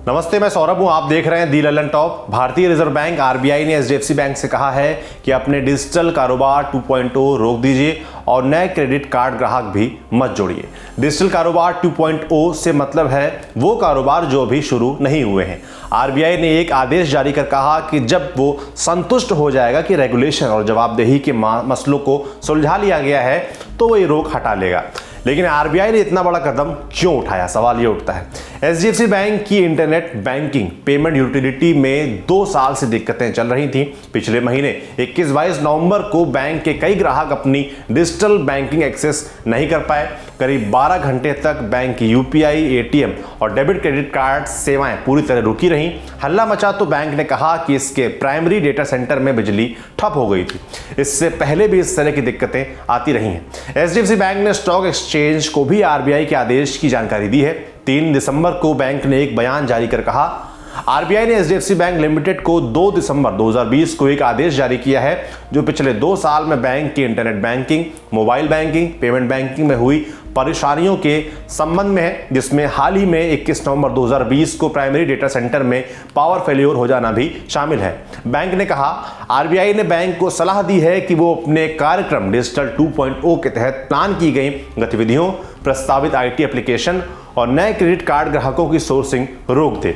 नमस्ते, मैं सौरभ हूं। आप देख रहे हैं दी ललन टॉप। भारतीय रिजर्व बैंक आरबीआई ने एचडीएफसी बैंक से कहा है कि अपने डिजिटल कारोबार 2.0 रोक दीजिए और नए क्रेडिट कार्ड ग्राहक भी मत जोड़िए। डिजिटल कारोबार 2.0 से मतलब है वो कारोबार जो अभी शुरू नहीं हुए हैं। आरबीआई ने एक आदेश जारी कर कहा कि जब वो संतुष्ट हो जाएगा कि रेगुलेशन और जवाबदेही के मसलों को सुलझा लिया गया है तो वो ये रोक हटा लेगा। लेकिन आरबीआई ने इतना बड़ा कदम क्यों उठाया, सवाल ये उठता है। एचडीएफसी बैंक की इंटरनेट बैंकिंग पेमेंट यूटिलिटी में 2 साल से दिक्कतें चल रही थी। पिछले महीने 21-22 नवंबर को बैंक के कई ग्राहक अपनी डिजिटल बैंकिंग एक्सेस नहीं कर पाए। करीब 12 घंटे तक बैंक की यूपीआई, एटीएम और डेबिट क्रेडिट कार्ड सेवाएं पूरी तरह रुकी रहीं। हल्ला मचा तो बैंक ने कहा कि इसके प्राइमरी डेटा सेंटर में बिजली ठप हो गई थी। इससे पहले भी इस तरह की दिक्कतें आती रही हैं। एचडीएफसी बैंक ने स्टॉक एक्सचेंज को भी आरबीआई के आदेश की जानकारी दी है। 3 दिसंबर को बैंक ने एक बयान जारी कर कहा, आरबीआई ने एचडीएफसी बैंक लिमिटेड को 2 दिसंबर 2020 को एक आदेश जारी किया है जो पिछले 2 साल में बैंक की internet banking, mobile banking, payment banking में हुई परेशानियों के संबंध में है, जिसमें हाल ही में 21 नवंबर 2020 को प्राइमरी डेटा सेंटर में पावर फेल्योर हो जाना भी शामिल है। बैंक ने कहा, आरबीआई ने बैंक को सलाह दी है कि वो अपने कार्यक्रम डिजिटल 2.0 के तहत प्लान की गई गतिविधियों, प्रस्तावित आईटी एप्लीकेशन और नए क्रेडिट कार्ड ग्राहकों की सोर्सिंग रोक दे।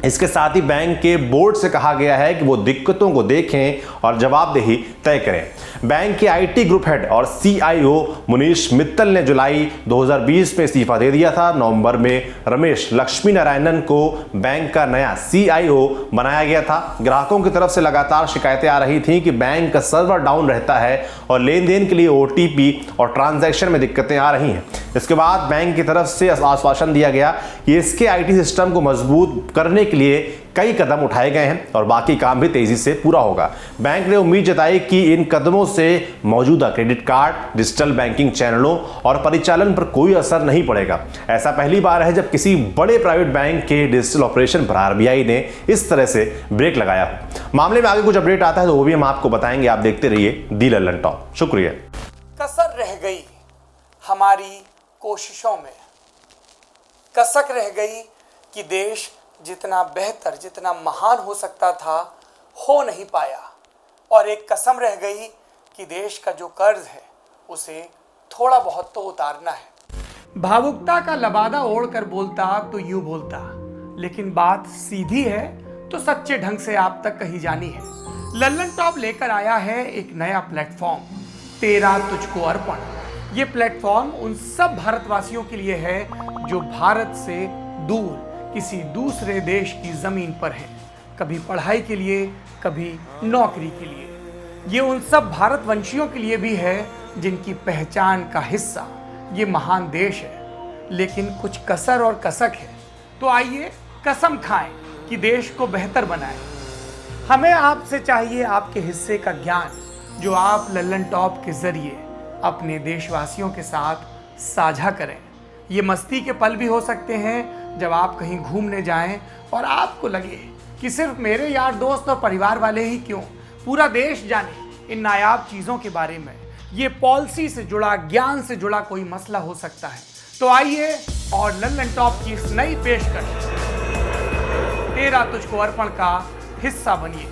इसके साथ ही बैंक के बोर्ड से कहा गया है कि वो दिक्कतों को देखें और जवाबदेही तय करें। बैंक के आईटी ग्रुप हेड और सीआईओ मुनीश मित्तल ने जुलाई 2020 में इस्तीफा दे दिया था। नवंबर में रमेश लक्ष्मी नारायणन को बैंक का नया सीआईओ बनाया गया था। ग्राहकों की तरफ से लगातार शिकायतें आ रही थी कि बैंक का सर्वर डाउन रहता है और लेन देन के लिए ओटीपी और ट्रांजैक्शन में दिक्कतें आ रही हैं। इसके बाद बैंक की तरफ से आश्वासन दिया गया कि इसके आईटी सिस्टम को मजबूत करने के लिए कई कदम उठाए गए हैं और बाकी काम भी तेजी से पूरा होगा। बैंक ने उम्मीद जताई कि इन कदमों से मौजूदा क्रेडिट कार्ड, डिजिटल बैंकिंग चैनलों और परिचालन पर कोई असर नहीं पड़ेगा। ऐसा पहली बार है जब किसी बड़े प्राइवेट बैंक के डिजिटल ऑपरेशन पर आरबीआई ने इस तरह से ब्रेक लगाया हो। मामले में आगे कुछ अपडेट आता है तो वो भी हम आपको बताएंगे। आप देखते रहिए दी ललन टॉप। शुक्रिया। कसर रह गई हमारी कोशिशों में, कसक रह गई कि देश जितना बेहतर, जितना महान हो सकता था, हो नहीं पाया। और एक कसम रह गई कि देश का जो कर्ज है उसे थोड़ा बहुत तो उतारना है। भावुकता का लबादा ओढ़कर बोलता तो यूं बोलता, लेकिन बात सीधी है तो सच्चे ढंग से आप तक कही जानी है। ललन टॉप लेकर आया है एक नया प्लेटफॉर्म, तेरा तुझको अर्पण। ये प्लेटफॉर्म उन सब भारतवासियों के लिए है जो भारत से दूर किसी दूसरे देश की जमीन पर हैं, कभी पढ़ाई के लिए, कभी नौकरी के लिए। ये उन सब भारतवंशियों के लिए भी है जिनकी पहचान का हिस्सा ये महान देश है, लेकिन कुछ कसर और कसक है। तो आइए कसम खाएं कि देश को बेहतर बनाएं। हमें आपसे चाहिए आपके हिस्से का ज्ञान जो आप ललन टॉप के जरिए अपने देशवासियों के साथ साझा करें। ये मस्ती के पल भी हो सकते हैं जब आप कहीं घूमने जाएं और आपको लगे कि सिर्फ मेरे यार दोस्त और परिवार वाले ही क्यों, पूरा देश जाने इन नायाब चीज़ों के बारे में। ये पॉलिसी से जुड़ा, ज्ञान से जुड़ा कोई मसला हो सकता है। तो आइए और ललन टॉप की इस नई पेशकश तेरा तुझको अर्पण का हिस्सा बनिए।